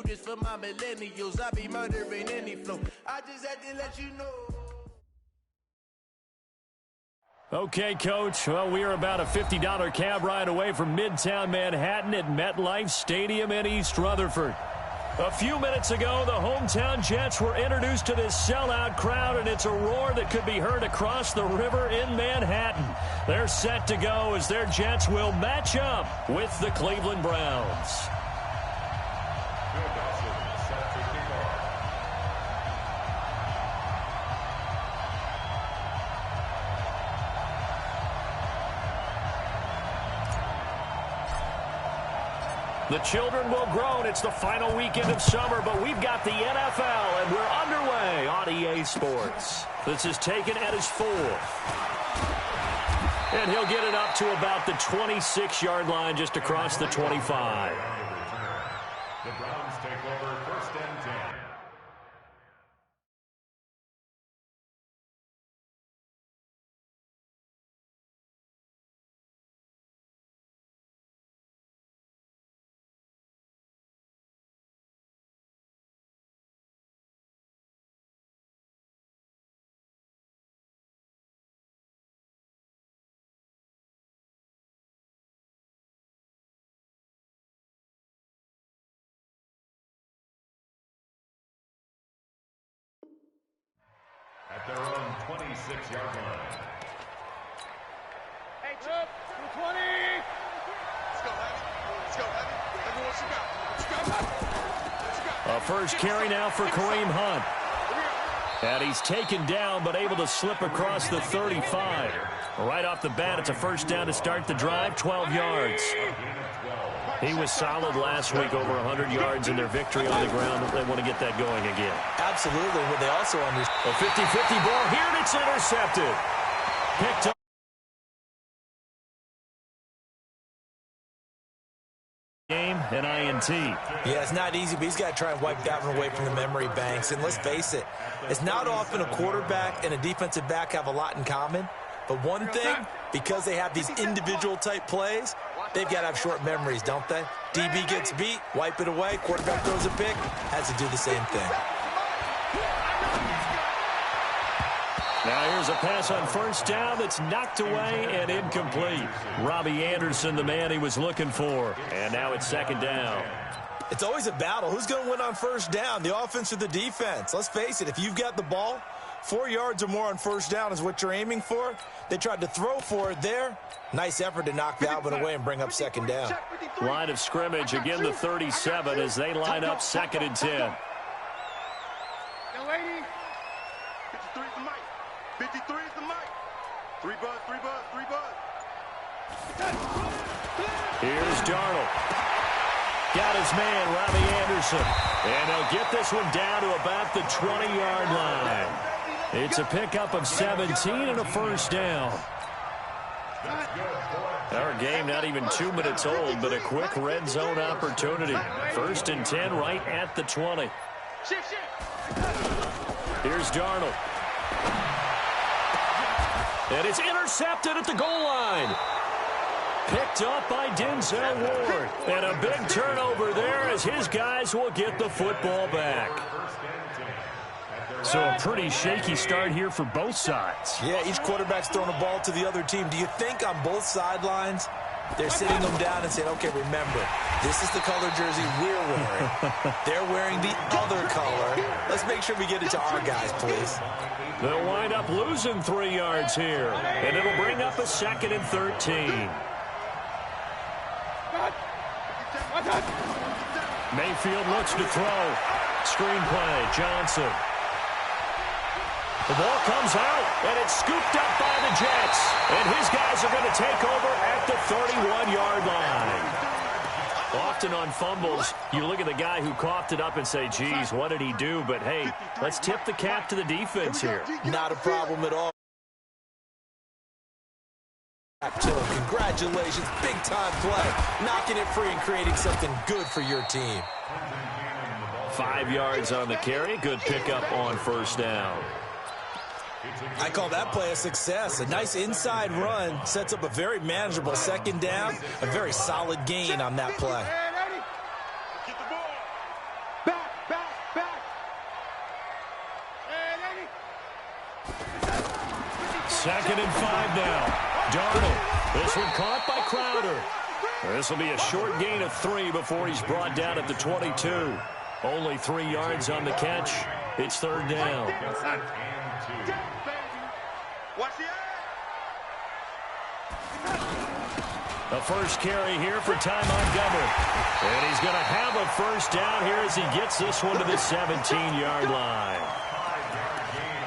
dangerous for my millennials. I be murdering any flow. I just had to let you know. Okay, Coach. Well, we are about a $50 cab ride away from Midtown Manhattan at MetLife Stadium in East Rutherford. A few minutes ago, the hometown Jets were introduced to this sellout crowd, and it's a roar that could be heard across the river in Manhattan. They're set to go as their Jets will match up with the Cleveland Browns. The children will groan. It's the final weekend of summer, but we've got the NFL, and we're underway on EA Sports. This is taken at his fourth. And he'll get it up to about the 26-yard line just across the 25. The Browns take over first and 10. At their own 26-yard line. Hey, Chip, 20. Let's go, Heavy. Let's go, Heavy. Heavy, what you got? What you got? A first carry now for Kareem Hunt. And he's taken down, but able to slip across the 35. Right off the bat, it's a first down to start the drive, 12 yards. He was solid last week, over 100 yards in their victory on the ground. They want to get that going again. Absolutely. What they also understand. A 50-50 ball here, and it's intercepted. Picked up. Game and INT. Yeah, it's not easy, but he's got to try and wipe that one away from the memory banks. And let's face it, it's not often a quarterback and a defensive back have a lot in common. But one thing, because they have these individual type plays, they've got to have short memories, don't they? DB gets beat, wipe it away, quarterback throws a pick, has to do the same thing. Now here's a pass on first down that's knocked away and incomplete. Robbie Anderson, the man he was looking for. And now it's second down. It's always a battle. Who's going to win on first down, the offense or the defense? Let's face it, if you've got the ball, 4 yards or more on first down is what you're aiming for. They tried to throw for it there. Nice effort to knock Dalvin away and bring up second down. Line of scrimmage, again the 37 as they line up second and 10. Young lady. 53 is the mic. 53 is the mic. 3 buzz, 3 buzz, 3 buzz. Here's Darnold. Got his man, Robbie Anderson. And they'll get this one down to about the 20-yard line. It's a pickup of 17 and a first down. Our game not even 2 minutes old, but a quick red zone opportunity. First and 10 right at the 20. Here's Darnold. And it's intercepted at the goal line. Picked up by Denzel Ward. And a big turnover there as his guys will get the football back. So a pretty shaky start here for both sides. Yeah, each quarterback's throwing a ball to the other team. Do you think on both sidelines they're sitting them down and saying, okay, remember, this is the color jersey we're wearing. They're wearing the other color. Let's make sure we get it to our guys, please. They'll wind up losing 3 yards here. And it'll bring up a second and 13. Mayfield looks to throw. Screenplay, Johnson. The ball comes out, and it's scooped up by the Jets. And his guys are going to take over at the 31-yard line. Often on fumbles, you look at the guy who coughed it up and say, geez, what did he do? But, hey, let's tip the cap to the defense here. Not a problem at all. Congratulations, big-time play. Knocking it free and creating something good for your team. 5 yards on the carry. Good pickup on first down. I call that play a success. A nice inside run sets up a very manageable second down. A very solid gain on that play. 2nd and 5 now. Darnold. This one caught by Crowder. This will be a short gain of 3 before he's brought down at the 22. Only 3 yards on the catch. It's 3rd down. The first carry here for Ty Montgomery. And he's going to have a first down here as he gets this one to the 17-yard line.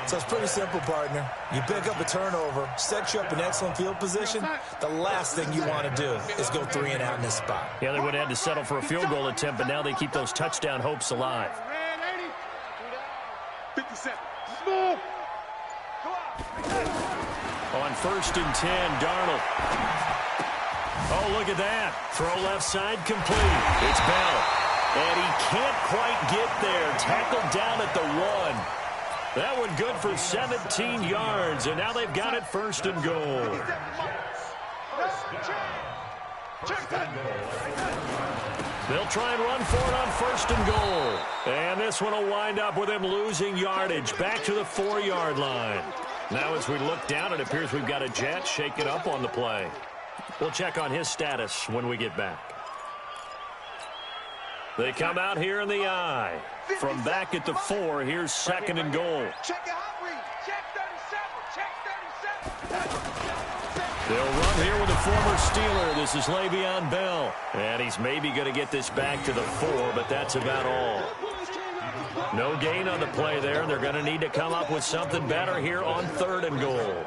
So it's pretty simple, partner. You pick up a turnover, set you up in excellent field position. The last thing you want to do is go 3 and out in this spot. Yeah, they would have had to settle for a field goal attempt, but now they keep those touchdown hopes alive. 57. Smooth. On 1st and 10, Darnold. Oh, look at that. Throw left side complete. It's Bell. And he can't quite get there. Tackled down at the 1. That one good for 17 yards, and now they've got it 1st and goal. They'll try and run for it on 1st and goal. And this one will wind up with him losing yardage back to the 4-yard line. Now as we look down, it appears we've got a Jet shaken up on the play. We'll check on his status when we get back. They come out here in the I. From back at the 4, here's 2nd and goal. Check the hot read. Check 37. Check 37. They'll run here with a former Steeler. This is Le'Veon Bell. And he's maybe going to get this back to the 4, but that's about all. No gain on the play there, and they're going to need to come up with something better here on 3rd and goal.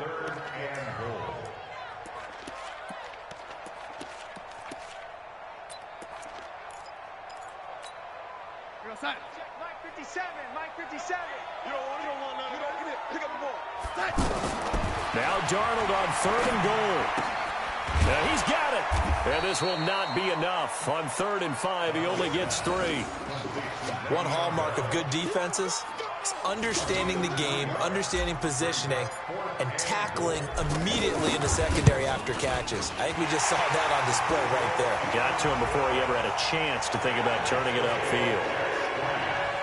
Mike 57. Mike 57. You don't want none. Get it. Pick up the ball. Now Darnold on 3rd and goal. Now he's got it. And this will not be enough. On 3rd and 5, he only gets 3. One hallmark of good defenses is understanding the game, understanding positioning, and tackling immediately in the secondary after catches. I think we just saw that on display right there. Got to him before he ever had a chance to think about turning it upfield.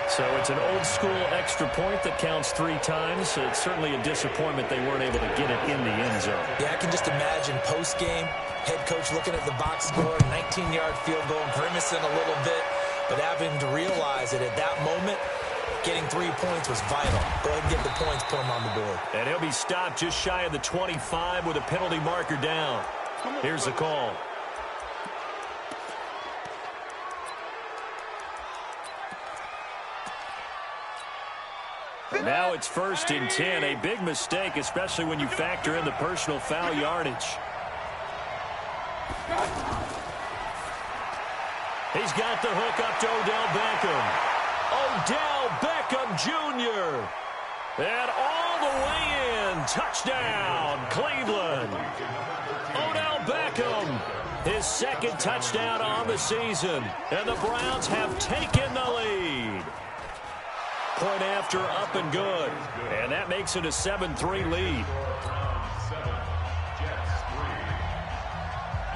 So it's an old-school extra point that counts 3 times. It's certainly a disappointment they weren't able to get it in the end zone. Yeah, I can just imagine post-game, head coach looking at the box score, 19-yard field goal, grimacing a little bit, but having to realize that at that moment, getting 3 points was vital. Go ahead and get the points, put them on the board. And he'll be stopped just shy of the 25 with a penalty marker down. Here's the call. Now it's 1st and 10. A big mistake, especially when you factor in the personal foul yardage. He's got the hook up to Odell Beckham. Odell Beckham Jr. And all the way in. Touchdown, Cleveland. Odell Beckham, his 2nd touchdown on the season. And the Browns have taken the lead. Point after, up and good. And that makes it a 7-3 lead.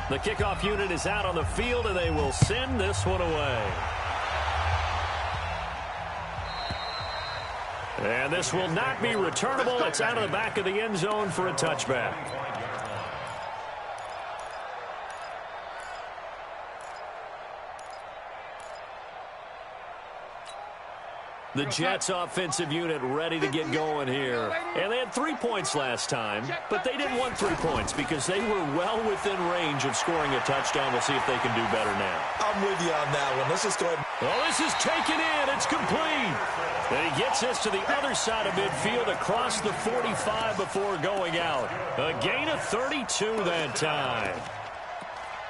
The kickoff unit is out on the field, and they will send this one away. And this will not be returnable. It's out of the back of the end zone for a touchback. The Jets offensive unit ready to get going here. And they had 3 points last time, but they didn't want 3 points because they were well within range of scoring a touchdown. We'll see if they can do better now. I'm with you on that one. Let's just go ahead. Well, this is taken in. It's complete. And he gets this to the other side of midfield across the 45 before going out. A gain of 32 that time.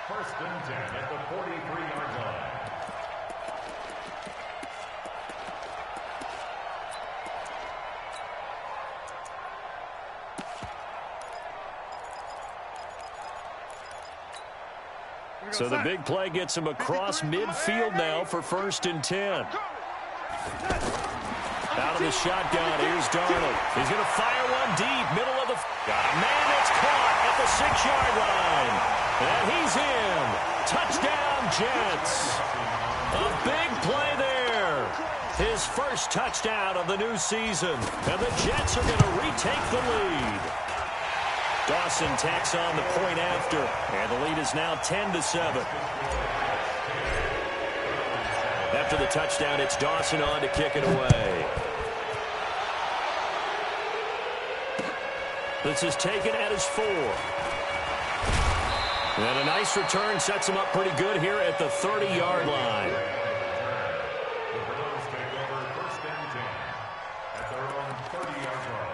1st and 10 at the 43-yard line. So the big play gets him across midfield now for 1st and 10. Out of the shotgun, here's Darnold. He's going to fire one deep, middle of the... Got a man that's caught at the 6-yard line. And he's in. Touchdown, Jets. A big play there. his first touchdown of the new season. And the Jets are going to retake the lead. Dawson tacks on the point after, and the lead is now 10-7. After the touchdown, it's Dawson on to kick it away. This is taken at his 4. And a nice return sets him up pretty good here at the 30-yard line. The Browns take over 1st and 10 at their own 30-yard line.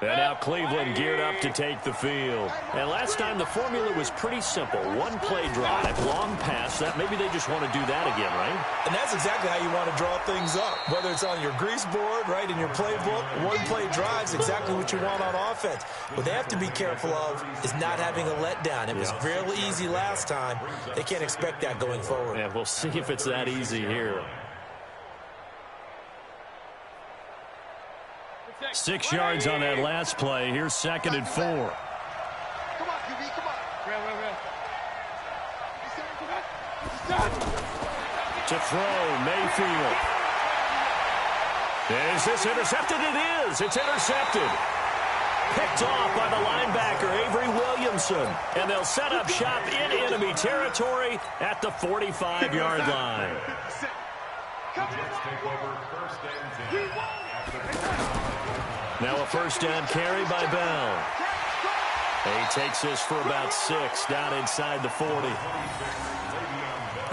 And now Cleveland geared up to take the field. And last time the formula was pretty simple. One play drive, long pass. That maybe they just want to do that again, right? And that's exactly how you want to draw things up. Whether it's on your grease board, right, in your playbook, one play drive is exactly what you want on offense. What they have to be careful of is not having a letdown. It was fairly easy last time. They can't expect that going forward. Yeah, we'll see if it's that easy here. 6 yards on that last play. Here's 2nd and 4. Come on, QB, come on. To throw, Mayfield. Is this intercepted? It is. It's intercepted. Picked off by the linebacker, Avery Williamson. And they'll set up shop in enemy territory at the 45-yard line. Jets take over 1st and 10. Now a first down carry by Bell. He takes this for about 6 down inside the 40.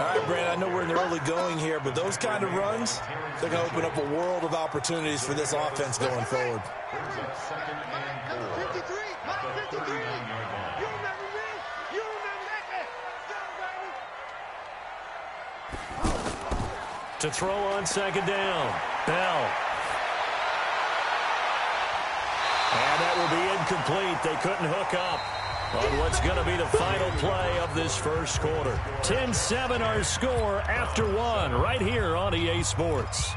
All right, Brandon, I know we're in the early going here, but those kind of runs, they're going to open up a world of opportunities for this offense going forward. Brings up 2nd and 4 at the 39-yard line. You remember me? You remember that? To throw on 2nd down, Bell. And that will be incomplete. They couldn't hook up on what's going to be the final play of this first quarter. 10-7 our score after 1 right here on EA Sports.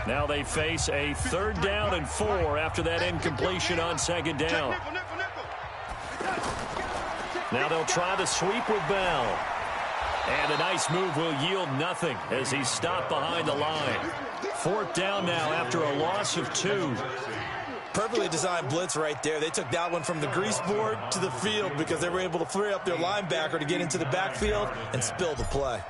Now they face a 3rd down and 4 after that incompletion on 2nd down. Now they'll try the sweep with Bell. And a nice move will yield nothing as he's stopped behind the line. 4th down now after a loss of 2. Perfectly designed blitz right there. They took that one from the grease board to the field because they were able to free up their linebacker to get into the backfield and spill the play.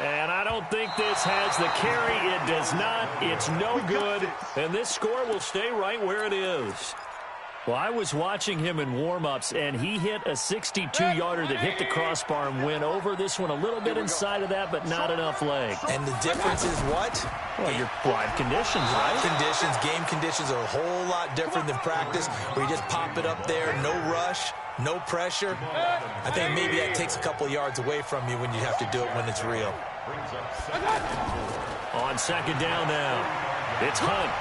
And I don't think this has the carry. It does not. It's no good. And this score will stay right where it is. Well, I was watching him in warm-ups, and he hit a 62-yarder that hit the crossbar and went over. This one a little bit inside of that, but not enough leg. And the difference is what? Well, your live conditions, right? Live conditions, game conditions are a whole lot different than practice, where you just pop it up there, no rush, no pressure. I think maybe that takes a couple of yards away from you when you have to do it when it's real. On 2nd down now, it's Hunt.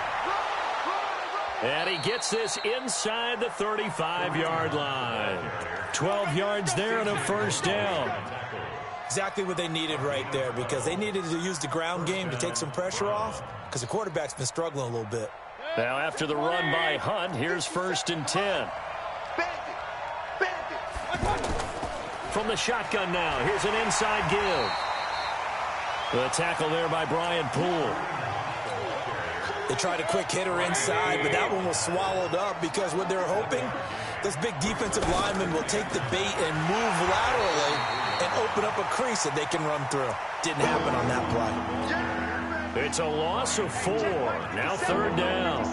And he gets this inside the 35-yard line. 12 yards there and a first down. Exactly what they needed right there, because they needed to use the ground game to take some pressure off, because the quarterback's been struggling a little bit. Now after the run by Hunt, here's 1st and 10. From the shotgun now, here's an inside give. The tackle there by Brian Poole. They tried a quick hitter inside, but that one was swallowed up because what they're hoping, this big defensive lineman will take the bait and move laterally and open up a crease that they can run through. Didn't happen on that play. It's a loss of 4. Now 3rd down.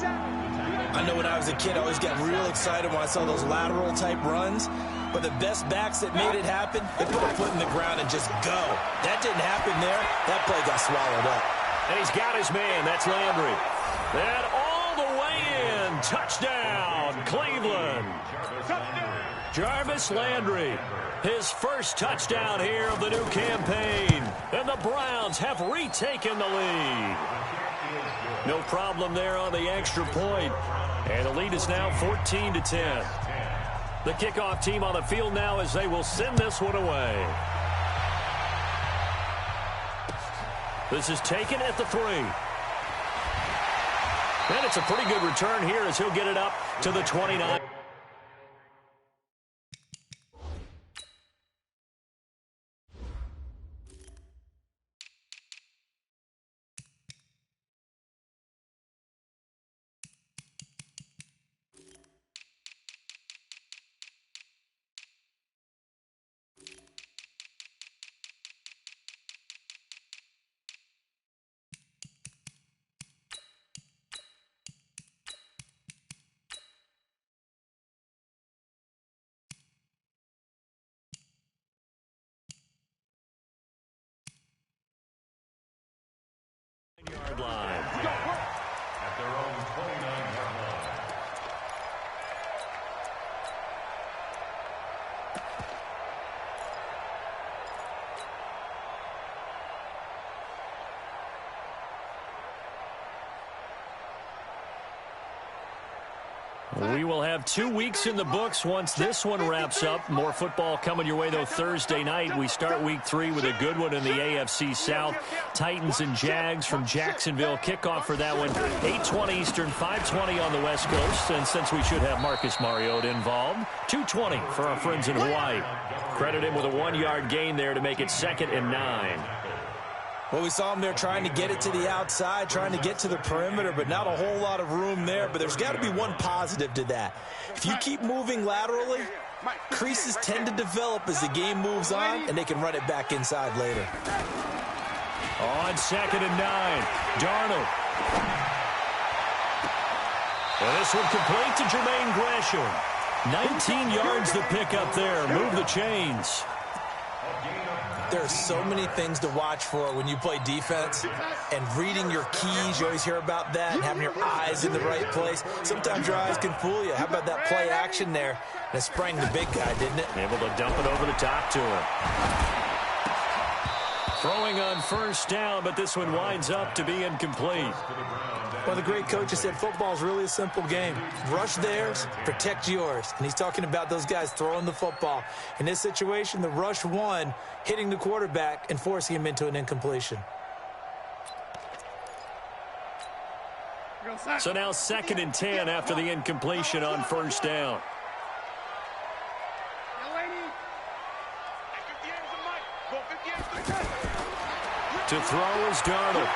I know when I was a kid, I always got real excited when I saw those lateral-type runs. But the best backs that made it happen, they put a foot in the ground and just go. That didn't happen there. That play got swallowed up. And he's got his man. That's Landry. And all the way in. Touchdown, Cleveland. Jarvis Landry. His first touchdown here of the new campaign. And the Browns have retaken the lead. No problem there on the extra point. And the lead is now 14-10. The kickoff team on the field now as they will send this one away. This is taken at the 3. And it's a pretty good return here as he'll get it up to the 29. We will have 2 weeks in the books once this one wraps up. More football coming your way, though, Thursday night. We start week 3 with a good one in the AFC South. Titans and Jags from Jacksonville. Kickoff for that one, 8:20 Eastern, 5:20 on the West Coast. And since we should have Marcus Mariota involved, 2:20 for our friends in Hawaii. Credit him with a 1-yard gain there to make it 2nd and 9. Well, we saw him there trying to get it to the outside, trying to get to the perimeter, but not a whole lot of room there. But there's got to be one positive to that. If you keep moving laterally, creases tend to develop as the game moves on, and they can run it back inside later. On 2nd and 9, Darnold. And this one complete to Jermaine Gresham. 19 yards to pick up there. Move the chains. There are so many things to watch for when you play defense, and reading your keys, you always hear about that, and having your eyes in the right place. Sometimes your eyes can fool you. How about that play action there? And it sprang the big guy, didn't it? Able to dump it over the top to him. Throwing on 1st down, but this one winds up to be incomplete. Well, the great coach has said football is really a simple game. Rush theirs, protect yours. And he's talking about those guys throwing the football. In this situation, the rush won, hitting the quarterback and forcing him into an incompletion. So now 2nd and 10 after the incompletion on 1st down. To throw is Darnold.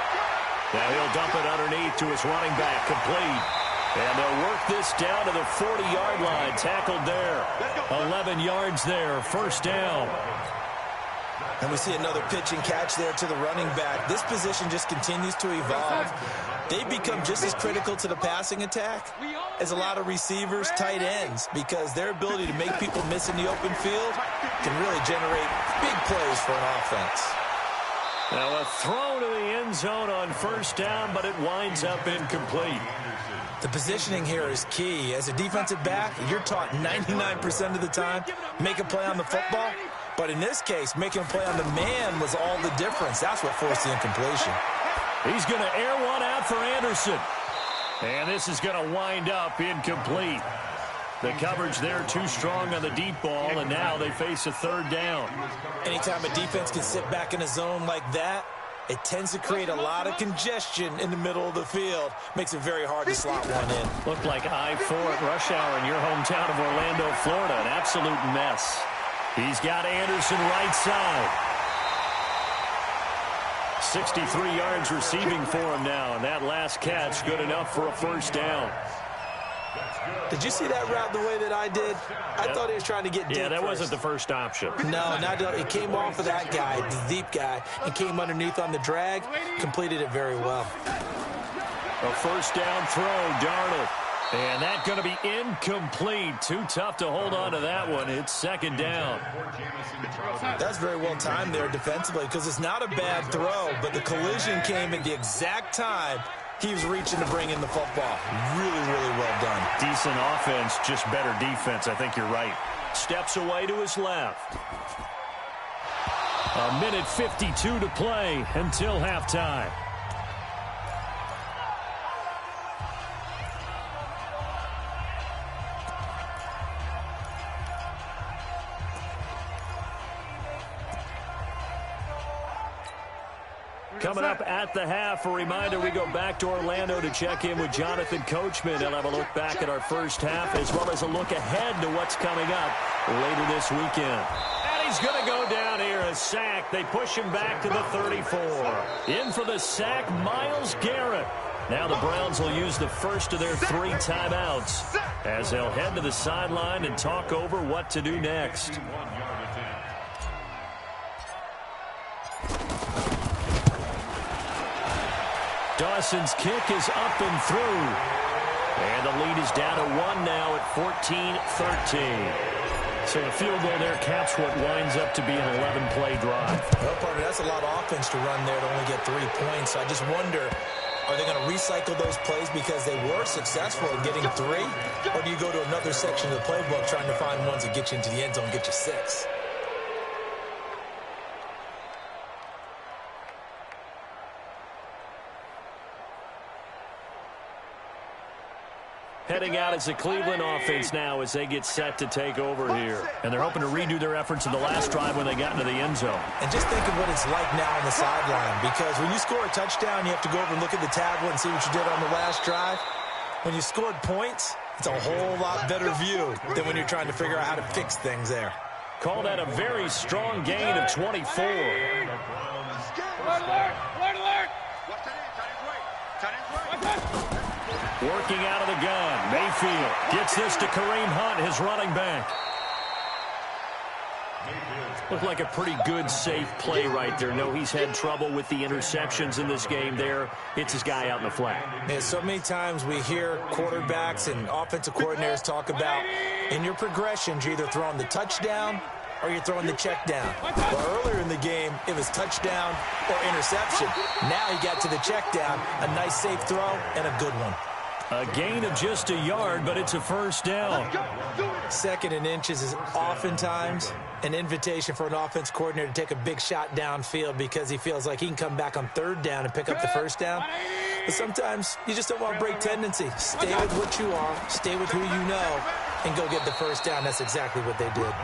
Now he'll dump it underneath to his running back, complete. And they'll work this down to the 40-yard line. Tackled there. 11 yards there. 1st down. And we see another pitch and catch there to the running back. This position just continues to evolve. They've become just as critical to the passing attack as a lot of receivers, tight ends, because their ability to make people miss in the open field can really generate big plays for an offense. Now a throw to the end zone on 1st down, but it winds up incomplete. The positioning here is key. As a defensive back, you're taught 99% of the time, make a play on the football. But in this case, making a play on the man was all the difference. That's what forced the incompletion. He's going to air one out for Anderson. And this is going to wind up incomplete. The coverage there too strong on the deep ball, and now they face a 3rd down. Anytime a defense can sit back in a zone like that, it tends to create a lot of congestion in the middle of the field. Makes it very hard to slot one in. Looked like I-4 at rush hour in your hometown of Orlando, Florida. An absolute mess. He's got Anderson right side. 63 yards receiving for him now, and that last catch good enough for a 1st down. Did you see that route the way that I did? I thought he was trying to get deep. Yeah, that first. wasn't the first option. No, it came off of that guy, the deep guy, and came underneath on the drag. Completed it very well. A 1st down throw, Darnold. And that's going to be incomplete. Too tough to hold on to that one. It's 2nd down. That's very well timed there defensively, because it's not a bad throw, but the collision came at the exact time he was reaching to bring in the football. Really, really well done. Decent offense, just better defense. I think you're right. Steps away to his left. A minute 52 to play until halftime. Coming up at the half, a reminder, we go back to Orlando to check in with Jonathan Coachman. He'll have a look back at our first half as well as a look ahead to what's coming up later this weekend. And he's going to go down here, a sack. They push him back to the 34. In for the sack, Myles Garrett. Now the Browns will use the first of their 3 timeouts as they'll head to the sideline and talk over what to do next. Dawson's kick is up and through. And the lead is down to 1 now at 14-13. So the field goal there caps what winds up to be an 11-play drive. Well, partner, that's a lot of offense to run there to only get 3 points. So I just wonder, are they going to recycle those plays because they were successful in getting 3? Or do you go to another section of the playbook trying to find ones that get you into the end zone and get you 6? heading out as the Cleveland offense now as they get set to take over here. And they're hoping to redo their efforts in the last drive when they got into the end zone. And just think of what it's like now on the sideline, because when you score a touchdown, you have to go over and look at the tablet and see what you did on the last drive. When you scored points, it's a whole lot better view than when you're trying to figure out how to fix things there. Call that a very strong gain of 24. Working out of the gun, Mayfield gets this to Kareem Hunt, his running back. Looked like a pretty good, safe play right there. No, he's had trouble with the interceptions in this game there. It's his guy out in the flat. Yeah, so many times we hear quarterbacks and offensive coordinators talk about in your progressions, you're either throwing the touchdown or you're throwing the check down. Well, earlier in the game, it was touchdown or interception. Now you got to the check down, a nice safe throw, and a good one. A gain of just a yard, but it's a first down. Second and inches is oftentimes an invitation for an offense coordinator to take a big shot downfield because he feels like he can come back on third down and pick up the first down. But sometimes you just don't want to break tendency. Stay with what you are, stay with who you know, and go get the first down. That's exactly what they did.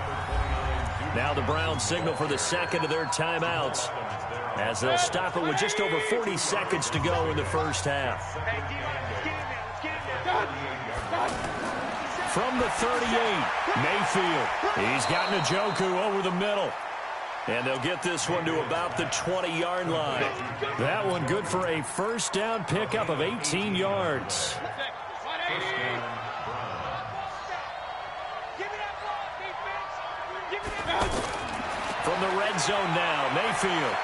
Now the Browns signal for the second of their timeouts as they'll stop it with just over 40 seconds to go in the first half. From the 38, Mayfield. He's got Njoku over the middle. And they'll get this one to about the 20-yard line. That one good for a first down pickup of 18 yards. From the red zone now, Mayfield.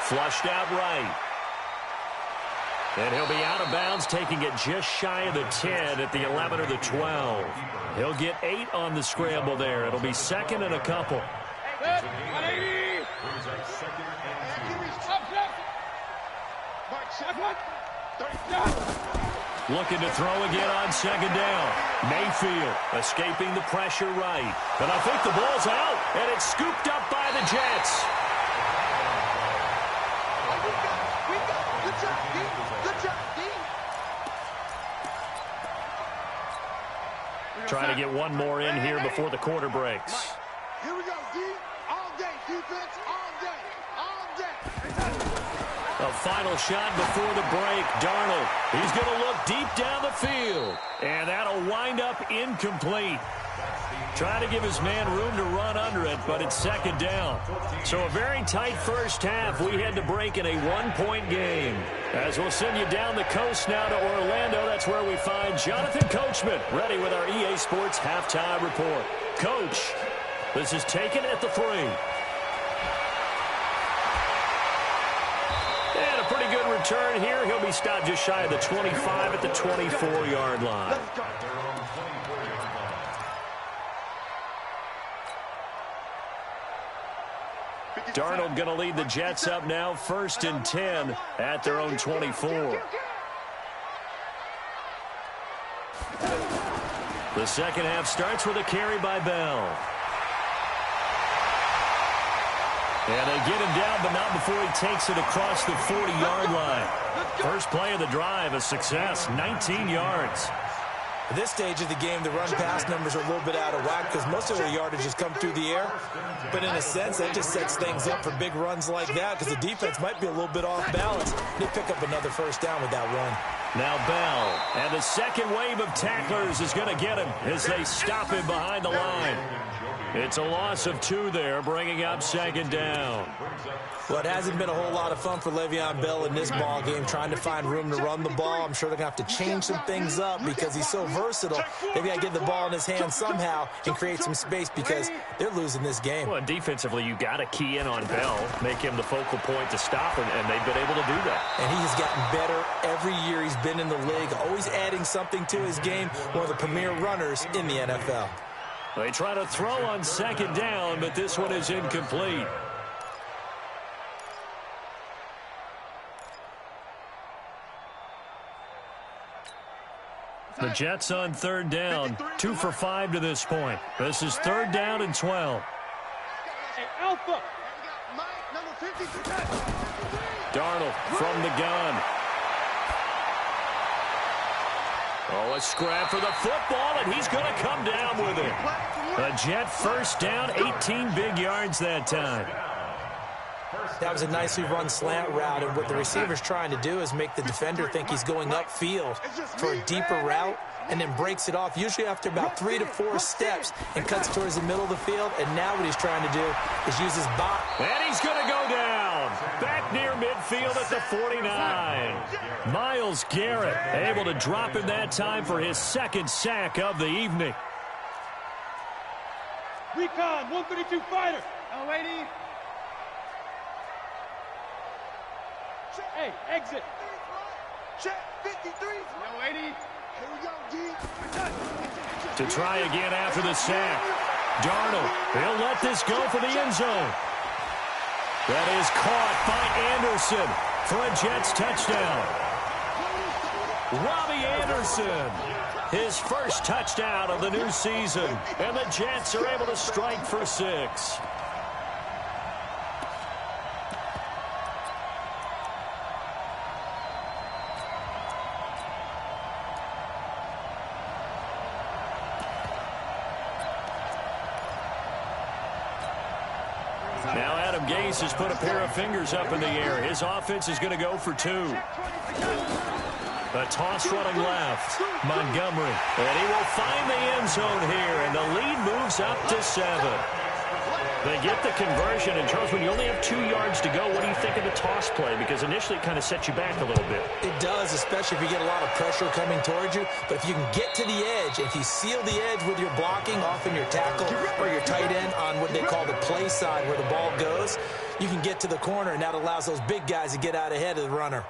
Flushed out right. And he'll be out of bounds, taking it just shy of the 10 at the 11 or the 12. He'll get 8 on the scramble there. It'll be second and a couple. Looking to throw again on second down. Mayfield escaping the pressure right. But I think the ball's out, and it's scooped up by the Jets. Trying to get one more in here before the quarter breaks. Here we go, D. All day, defense, all day, all day. A final shot before the break. Darnold, he's going to look deep down the field. And that'll wind up incomplete. Trying to give his man room to run under it, but it's second down. So a very tight first half. We had to break in a one-point game. As we'll send you down the coast now to Orlando, that's where we find Jonathan Coachman, ready with our EA Sports halftime report. Coach, this is taken at the 3. And a pretty good return here. He'll be stopped just shy of the 25 at the 24-yard line. Darnold going to lead the Jets up now, 1st and 10 at their own 24. The second half starts with a carry by Bell. And they get him down, but not before he takes it across the 40-yard line. First play of the drive, a success, 19 yards. At this stage of the game, the run-pass numbers are a little bit out of whack because most of their yardage has come through the air. But in a sense, that just sets things up for big runs like that because the defense might be a little bit off balance. They pick up another first down with that run. Now Bell, and the second wave of tacklers is going to get him as they stop him behind the line. It's a loss of 2 there, bringing up second down. Well, it hasn't been a whole lot of fun for Le'Veon Bell in this ball game, trying to find room to run the ball. I'm sure they're going to have to change some things up because he's so versatile. They've got to get the ball in his hands somehow and create some space because they're losing this game. Well, defensively, you got to key in on Bell, make him the focal point to stop him, and they've been able to do that. And he has gotten better every year he's been in the league, always adding something to his game, one of the premier runners in the NFL. They try to throw on second down, but this one is incomplete. The Jets on third down, 2 for 5 to this point. This is third down and 12. Darnold from the gun. Oh, a scrap for the football, and he's going to come down with it. A Jet first down, 18 big yards that time. That was a nicely run slant route, and what the receiver's trying to do is make the defender think he's going upfield for a deeper route, and then breaks it off, usually after about 3 to 4 steps, and cuts towards the middle of the field. And now what he's trying to do is use his body. And he's going to go down. Back near midfield at the 49. Myles Garrett able to drop him that time for his second sack of the evening. Recon, 132 fighter. Oh, lady. Hey, exit. Check 53. No, 80. Here we go, G. To try again after the sack. Darnold, he'll let this go for the end zone. That is caught by Anderson for a Jets touchdown. Robbie Anderson, his first touchdown of the new season. And the Jets are able to strike for 6. Now Adam Gase has put a pair of fingers up in the air. His offense is going to go for 2. A toss running left. Montgomery. And he will find the end zone here, and the lead moves up to 7. They get the conversion, and Charles, when you only have 2 yards to go, what do you think of the toss play? Because initially it kind of sets you back a little bit. It does, especially if you get a lot of pressure coming towards you. But if you can get to the edge, if you seal the edge with your blocking, often your tackle or your tight end on what they call the play side where the ball goes, you can get to the corner, and that allows those big guys to get out ahead of the runner.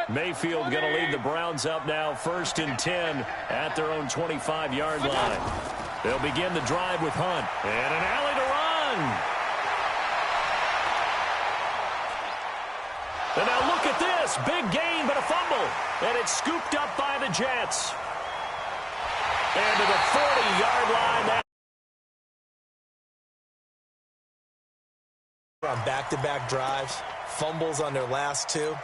Mayfield going to lead the Browns up now 1st and 10 at their own 25-yard line. They'll begin the drive with Hunt. And an alley to run. And now look at this. Big gain, but a fumble. And it's scooped up by the Jets. And to the 40-yard line. On back-to-back drives, fumbles on their last 2.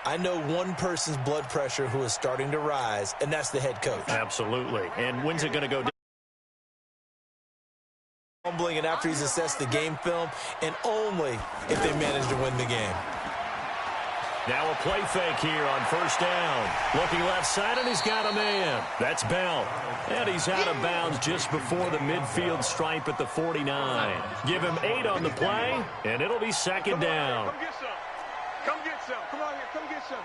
I know one person's blood pressure who is starting to rise, and that's the head coach. Absolutely. And when's it going to go down? Fumbling, and after he's assessed the game film, and only if they manage to win the game. Now a play fake here on 1st down. Looking left side, and he's got a man. That's Bell. And he's out of bounds just before the midfield stripe at the 49. Give him 8 on the play, and it'll be 2nd down. Come get some. Come get some. Come on here. Come get some.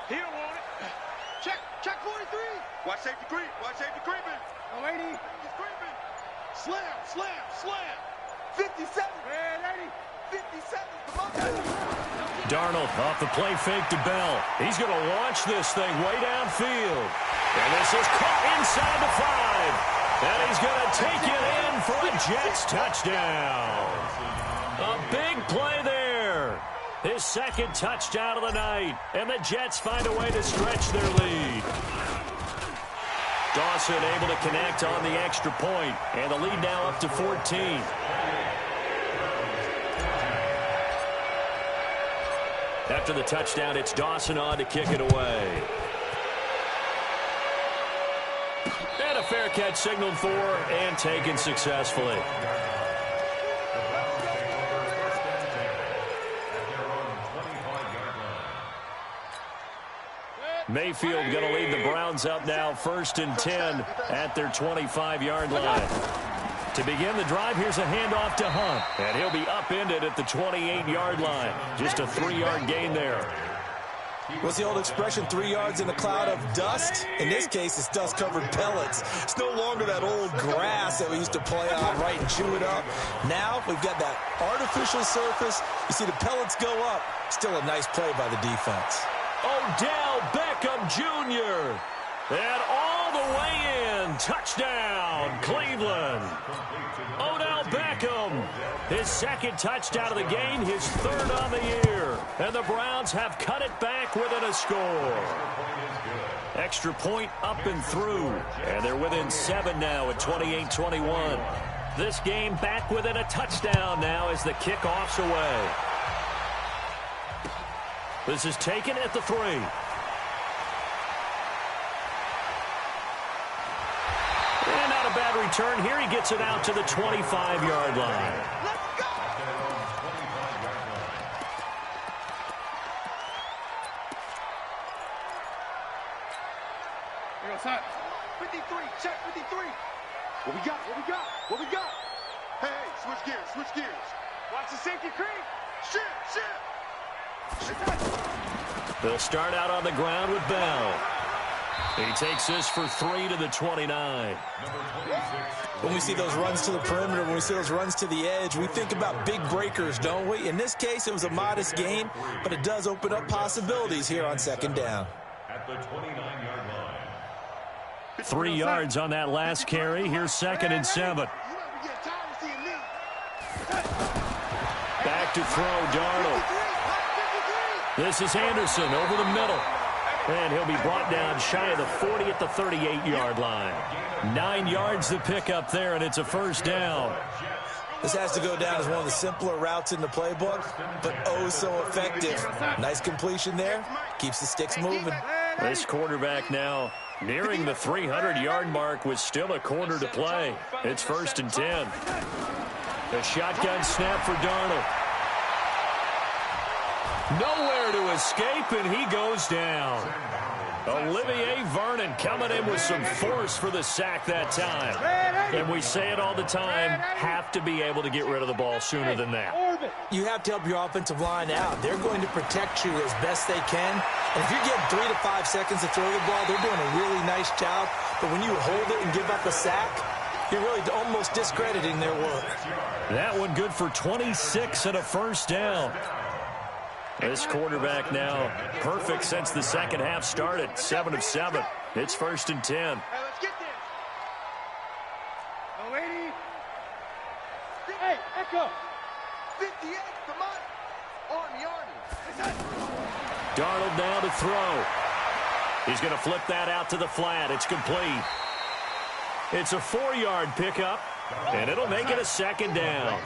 He don't want it. Check 43. Watch safety creep. Watch safety creeping. Oh, 80. He's creeping. Slam. 57. Man, 80. 57. Come on. Darnold off the play fake to Bell. He's going to launch this thing way downfield. And this is caught inside the 5. And he's going to take it in for a Jets touchdown. A big play there. His 2nd touchdown of the night. And the Jets find a way to stretch their lead. Dawson able to connect on the extra point. And the lead now up to 14. After the touchdown, it's Dawson on to kick it away. And a fair catch signaled for and taken successfully. Mayfield going to lead the Browns up now 1st and 10 at their 25-yard line. To begin the drive, here's a handoff to Hunt. And he'll be upended at the 28-yard line. Just a 3-yard gain there. What's the old expression, 3 yards in a cloud of dust? In this case, it's dust-covered pellets. It's no longer that old grass that we used to play on, right, and chew it up. Now we've got that artificial surface. You see the pellets go up. Still a nice play by the defense. Odell Beckham Jr. And all the way in. Touchdown, Cleveland. Odell Beckham. His 2nd touchdown of the game, his 3rd on the year. And the Browns have cut it back within a score. Extra point up and through. And they're within 7 now at 28-21. this game back within a touchdown now as the kickoff's away. This is taken at the 3. And not a bad return here. He gets it out to the 25-yard line. Let's go! Here goes Hut. 53, check 53. What we got? What we got? What we got? Hey, switch gears, switch gears. Watch the safety creep. Shit. They'll start out on the ground with Bell. He takes this for 3 to the 29. When we see those runs to the perimeter, when we see those runs to the edge, we think about big breakers, don't we? In this case, it was a modest gain, but it does open up possibilities here on second down. At the 29-yard line. 3 yards on that last carry. Here's 2nd and 7. Back to throw, Darnold. This is Anderson over the middle. And he'll be brought down shy of the 40 at the 38-yard line. 9 yards to pick up there, and it's a first down. This has to go down as one of the simpler routes in the playbook, but oh so effective. Nice completion there. Keeps the sticks moving. This quarterback now nearing the 300-yard mark with still a quarter to play. It's 1st and 10. A shotgun snap for Darnold. Nowhere to escape, and he goes down. Olivier Vernon coming in with some force for the sack that time. And we say it all the time, have to be able to get rid of the ball sooner than that. You have to help your offensive line out. They're going to protect you as best they can. And if you're getting 3 to 5 seconds to throw the ball, they're doing a really nice job. But when you hold it and give up a sack, you're really almost discrediting their work. That one good for 26 and a first down. This quarterback now perfect since the second half started. 7 of 7. It's 1st and 10. Hey, let's get this. No, 80. Hey, Echo. 58, come on. Army. Darnold now to throw. He's going to flip that out to the flat. It's complete. It's a 4-yard pickup, and it'll make it a 2nd down.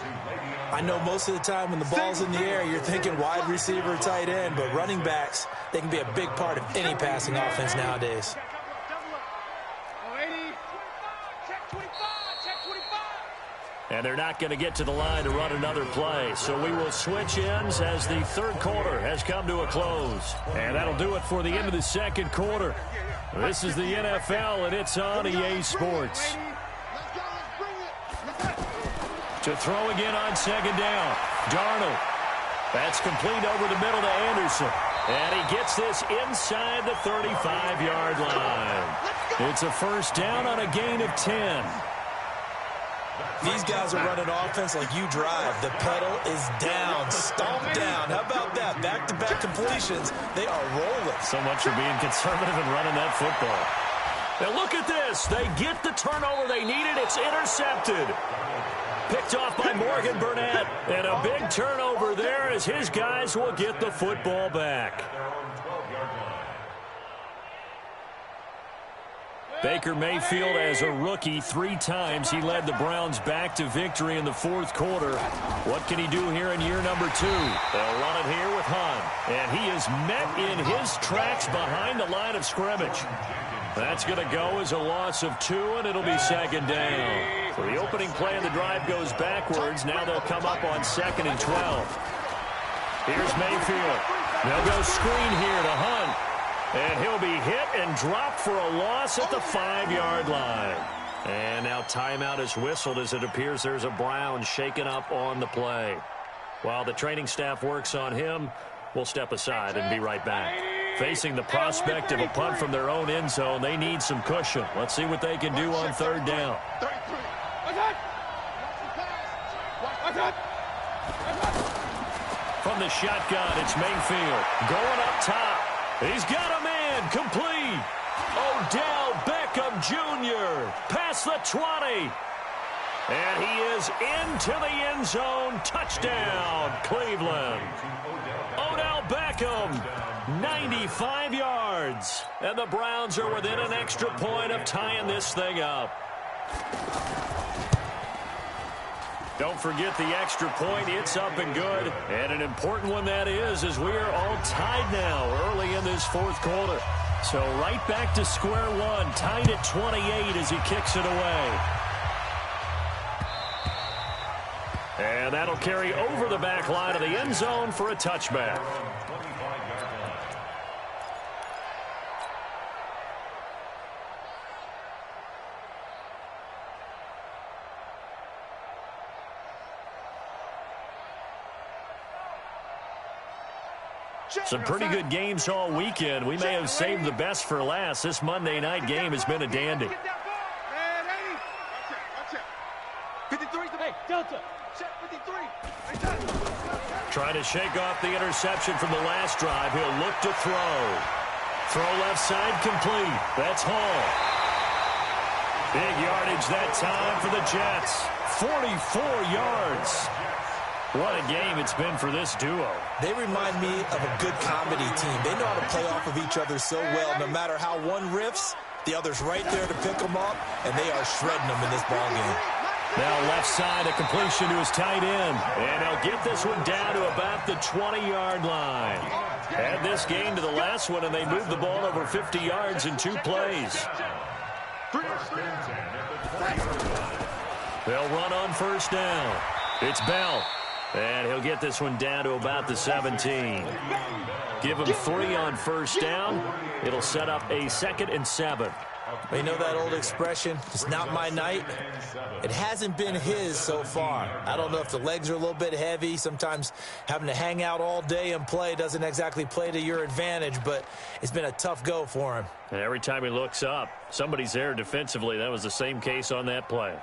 I know most of the time when the ball's in the air, you're thinking wide receiver, tight end, but running backs, they can be a big part of any passing offense nowadays. And they're not going to get to the line to run another play. So we will switch ends as the third quarter has come to a close. And that'll do it for the end of the second quarter. This is the NFL, and it's on EA Sports. To throw again on 2nd down. Darnold. That's complete over the middle to Anderson. And he gets this inside the 35-yard line. It's a first down on a gain of 10. These guys are running offense like you drive. The pedal is down, stomped down. How about that? Back-to-back completions. They are rolling. So much for being conservative and running that football. Now look at this. They get the turnover they needed. It's intercepted. Picked off by Morgan Burnett. And a big turnover there as his guys will get the football back. Baker Mayfield, as a rookie, 3 times he led the Browns back to victory in the fourth quarter. What can he do here in year number 2? They'll run it here with Hunt. And he is met in his tracks behind the line of scrimmage. That's going to go as a loss of 2, and it'll be 2nd down. So the opening play of the drive goes backwards. Now they'll come up on 2nd and 12. Here's Mayfield. They'll go screen here to Hunt. And he'll be hit and dropped for a loss at the 5-yard line. And now timeout is whistled as it appears there's a Brown shaken up on the play. While the training staff works on him, we'll step aside and be right back. Facing the prospect of a punt from their own end zone, they need some cushion. Let's see what they can do on 3rd down. From the shotgun, it's Mayfield going up top. He's got a man, complete. Odell Beckham Jr. past the 20. And he is into the end zone. Touchdown, Cleveland. Odell Beckham, 95 yards. And the Browns are within an extra point of tying this thing up. Don't forget the extra point. It's up and good. And an important one that is, as we are all tied now early in this fourth quarter. So right back to square one, tied at 28 as he kicks it away. And that'll carry over the back line of the end zone for a touchback. Some pretty good games all weekend. We may have saved the best for last. This Monday night game has been a dandy. 53, hey, Delta. Check 53. Trying to shake off the interception from the last drive. He'll look to throw. Throw left side complete. That's Hall. Big yardage that time for the Jets. 44 yards. What a game it's been for this duo. They remind me of a good comedy team. They know how to play off of each other so well. No matter how one riffs, the other's right there to pick them up, and they are shredding them in this ballgame. Now left side, a completion to his tight end. And he'll get this one down to about the 20-yard line. Add this game to the last one, and they moved the ball over 50 yards in 2 plays. They'll run on first down. It's Bell. And he'll get this one down to about the 17. Give him 3 on first down. It'll set up a 2nd and 7. You know that old expression, it's not my night? It hasn't been his so far. I don't know if the legs are a little bit heavy. Sometimes having to hang out all day and play doesn't exactly play to your advantage, but it's been a tough go for him. And every time he looks up, somebody's there defensively. That was the same case on that play.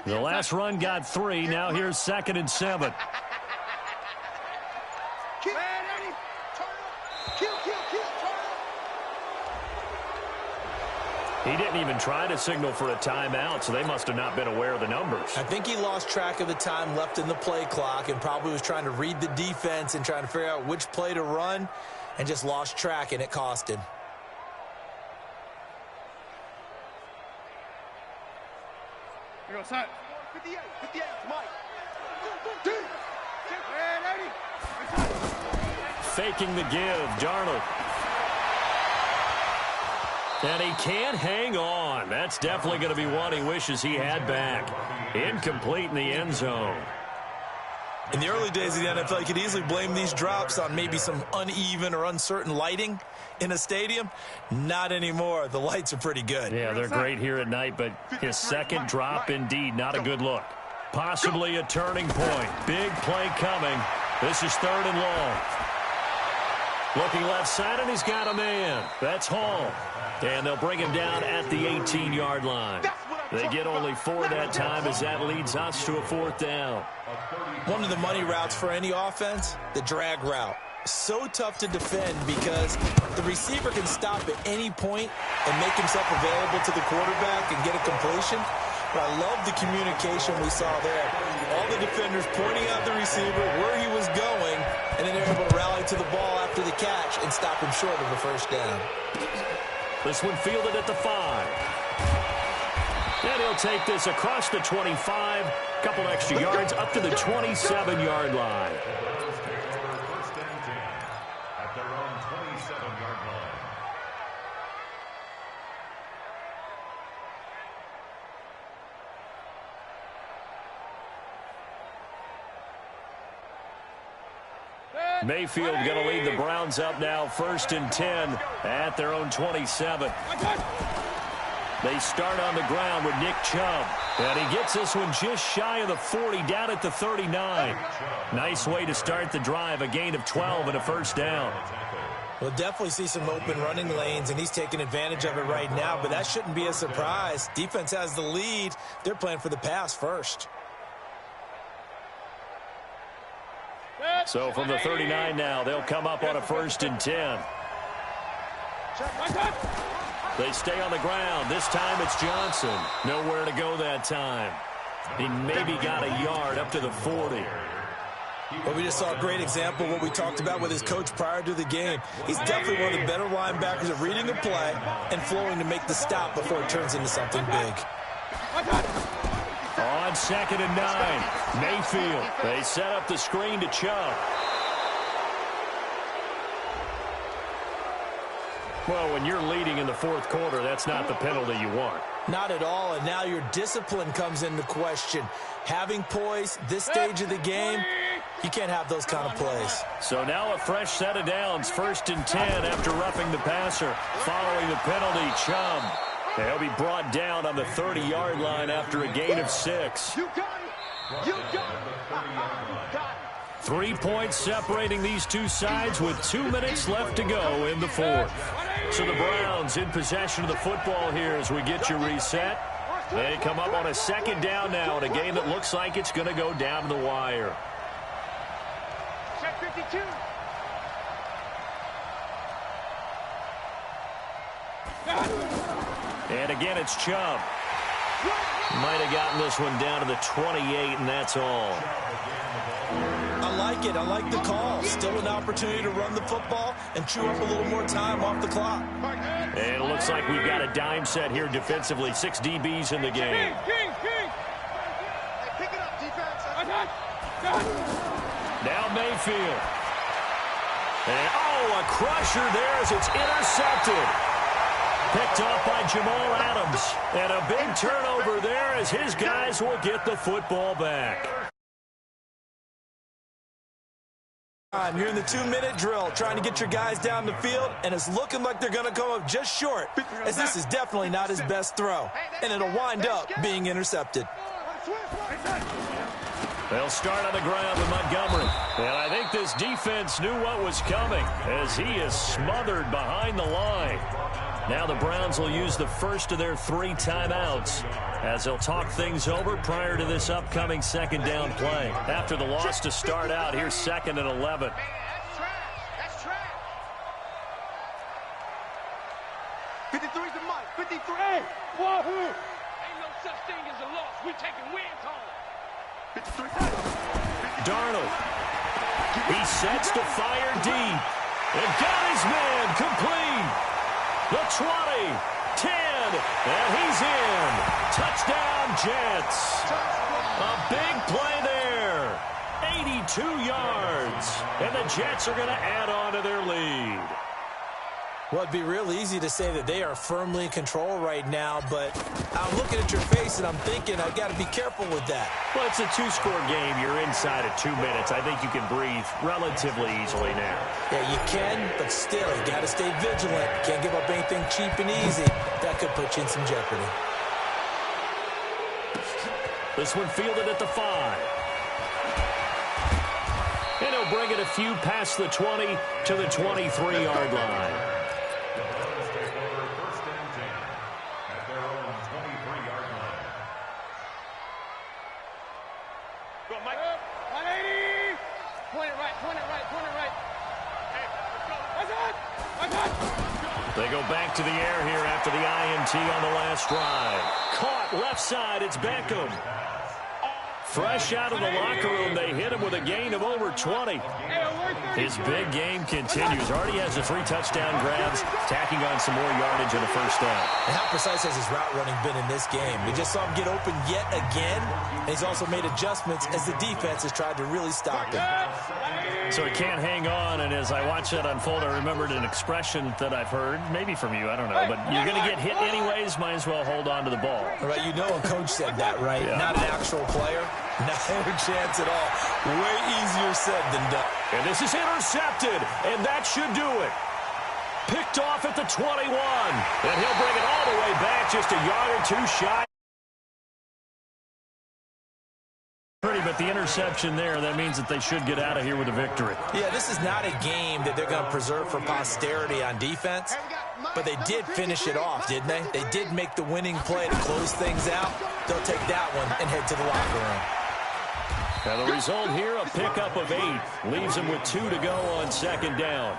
The last run got 3. Now here's 2nd and 7. He didn't even try to signal for a timeout, so they must have not been aware of the numbers. I think he lost track of the time left in the play clock and probably was trying to read the defense and trying to figure out which play to run and just lost track, and it cost him. Here goes, son. 58, Mike. Faking the give, Darnold. And he can't hang on. That's definitely going to be one he wishes he had back. Incomplete in the end zone. In the early days of the NFL, you could easily blame these drops on maybe some uneven or uncertain lighting in a stadium. Not anymore. The lights are pretty good. Yeah, they're great here at night, but his second drop, indeed, not a good look. Possibly a turning point. Big play coming. This is 3rd and long. Looking left side, and he's got a man. That's Hall. And they'll bring him down at the 18-yard line. They get only 4 that time as that leads us to a 4th down. One of the money routes for any offense, the drag route. So tough to defend because the receiver can stop at any point and make himself available to the quarterback and get a completion. But I love the communication we saw there. All the defenders pointing out the receiver, where he was going, and then they're able to rally to the ball after the catch and stop him short of a first down. This one fielded at the 5. And he'll take this across the 25. Couple extra yards up to the 27-yard line. First and 10 at their own 27-yard line. Mayfield going to lead the Browns up now 1st and 10 at their own 27. They start on the ground with Nick Chubb. And he gets this one just shy of the 40, down at the 39. Nice way to start the drive, a gain of 12 and a first down. We'll definitely see some open running lanes, and he's taking advantage of it right now, but that shouldn't be a surprise. Defense has the lead. They're playing for the pass first. So from the 39 now, they'll come up on a 1st and 10. They stay on the ground. This time it's Johnson. Nowhere to go that time. He maybe got a yard up to the 40. Well, we just saw a great example of what we talked about with his coach prior to the game. He's definitely one of the better linebackers at reading a play and flowing to make the stop before it turns into something big. On 2nd and 9, Mayfield. They set up the screen to Chubb. Well, when you're leading in the 4th quarter, that's not the penalty you want. Not at all, and now your discipline comes into question. Having poise this stage of the game, you can't have those kind of plays. So now a fresh set of downs, 1st and 10 after roughing the passer. Following the penalty, Chubb. He'll be brought down on the 30-yard line after a gain of 6. You got it. You got it. 3 points separating these two sides with 2 minutes left to go in the 4th. So the Browns in possession of the football here as we get you reset. They come up on a 2nd down now in a game that looks like it's going to go down to the wire. Set 52. And again, it's Chubb. Might have gotten this one down to the 28, and that's all. I like it. I like the call. Still an opportunity to run the football and chew up a little more time off the clock. And it looks like we've got a dime set here defensively. 6 DBs in the game. Pick it up, defense. Now Mayfield. And, a crusher there as it's intercepted. Picked off by Jamal Adams. And a big turnover there as his guys will get the football back. You're in the 2-minute drill trying to get your guys down the field, and it's looking like they're going to come up just short, as this is definitely not his best throw, and it'll wind up being intercepted. They'll start on the ground with Montgomery. And I think this defense knew what was coming as he is smothered behind the line. Now the Browns will use the first of their 3 timeouts as they'll talk things over prior to this upcoming 2nd down play. After the loss to start out, here's 2nd and 11. That's trash. 53's the mic. 53. Wahoo! Ain't no such thing as a loss. We taking wins home. 53. Darnold. He sets to fire deep. And got his man complete. The 20, 10, and he's in. Touchdown, Jets. A big play there. 82 yards. And the Jets are going to add on to their lead. Well, it'd be real easy to say that they are firmly in control right now, but I'm looking at your face and I'm thinking I've got to be careful with that. Well, it's a 2-score game. You're inside of 2 minutes. I think you can breathe relatively easily now. Yeah, you can, but still, you got to stay vigilant. Can't give up anything cheap and easy. That could put you in some jeopardy. This one fielded at the 5. And he'll bring it a few past the 20 to the 23-yard line. They go back to the air here after the INT on the last drive. Caught left side, it's Beckham. Fresh out of the locker room, they hit him with a gain of over 20. His big game continues. Already has the 3 touchdown grabs, tacking on some more yardage in the first down. And how precise has his route running been in this game? We just saw him get open yet again, and he's also made adjustments as the defense has tried to really stop him. So he can't hang on, and as I watch that unfold, I remembered an expression that I've heard, maybe from you, I don't know, but you're going to get hit anyways, might as well hold on to the ball. Right, you know a coach said that, right? Yeah. Not an actual player. Not a chance at all. Way easier said than done. And this is intercepted, and that should do it. Picked off at the 21, and he'll bring it all the way back just a yard or 2 shy. But the interception there, that means that they should get out of here with a victory. Yeah, this is not a game that they're going to preserve for posterity on defense, but they did finish it off, didn't they? They did make the winning play to close things out. They'll take that one and head to the locker room. Now the result here, a pickup of 8. Leaves them with 2 to go on 2nd down.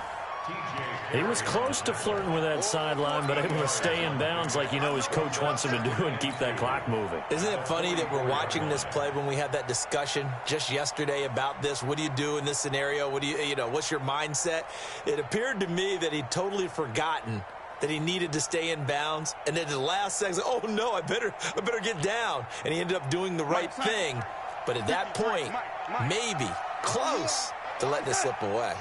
He was close to flirting with that sideline, but able to stay in bounds like his coach wants him to do and keep that clock moving. Isn't it funny that we're watching this play when we had that discussion just yesterday about this? What do you do in this scenario? What do what's your mindset? It appeared to me that he'd totally forgotten that he needed to stay in bounds, and then at the last second, oh no, I better get down. And he ended up doing the right thing. But at that point, maybe close to letting it slip away.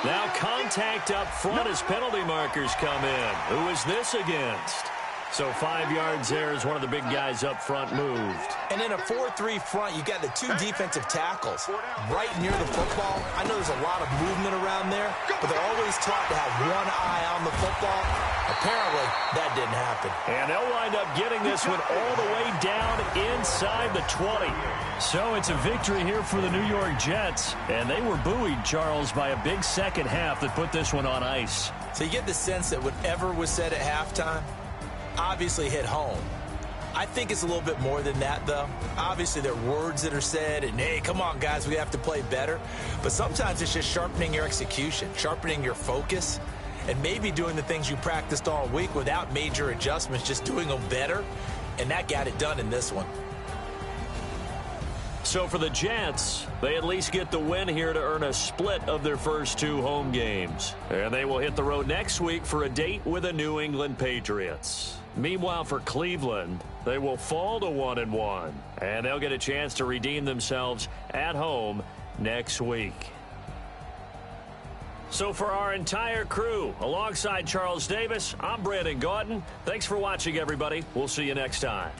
Now contact up front as penalty markers come in. Who is this against? So 5 yards there as one of the big guys up front moved. And in a 4-3 front, you got the two defensive tackles right near the football. I know there's a lot of movement around there, but they're always taught to have one eye on the football. Apparently, that didn't happen. And they'll wind up getting this one all the way down inside the 20. So it's a victory here for the New York Jets. And they were buoyed, Charles, by a big second half that put this one on ice. So you get the sense that whatever was said at halftime obviously hit home. I think it's a little bit more than that, though. Obviously, there are words that are said, and, hey, come on, guys, we have to play better. But sometimes it's just sharpening your execution, sharpening your focus, and maybe doing the things you practiced all week without major adjustments, just doing them better. And that got it done in this one. So for the Jets, they at least get the win here to earn a split of their first 2 home games. And they will hit the road next week for a date with the New England Patriots. Meanwhile, for Cleveland, they will fall to 1-1. And they'll get a chance to redeem themselves at home next week. So for our entire crew, alongside Charles Davis, I'm Brandon Gaudin. Thanks for watching, everybody. We'll see you next time.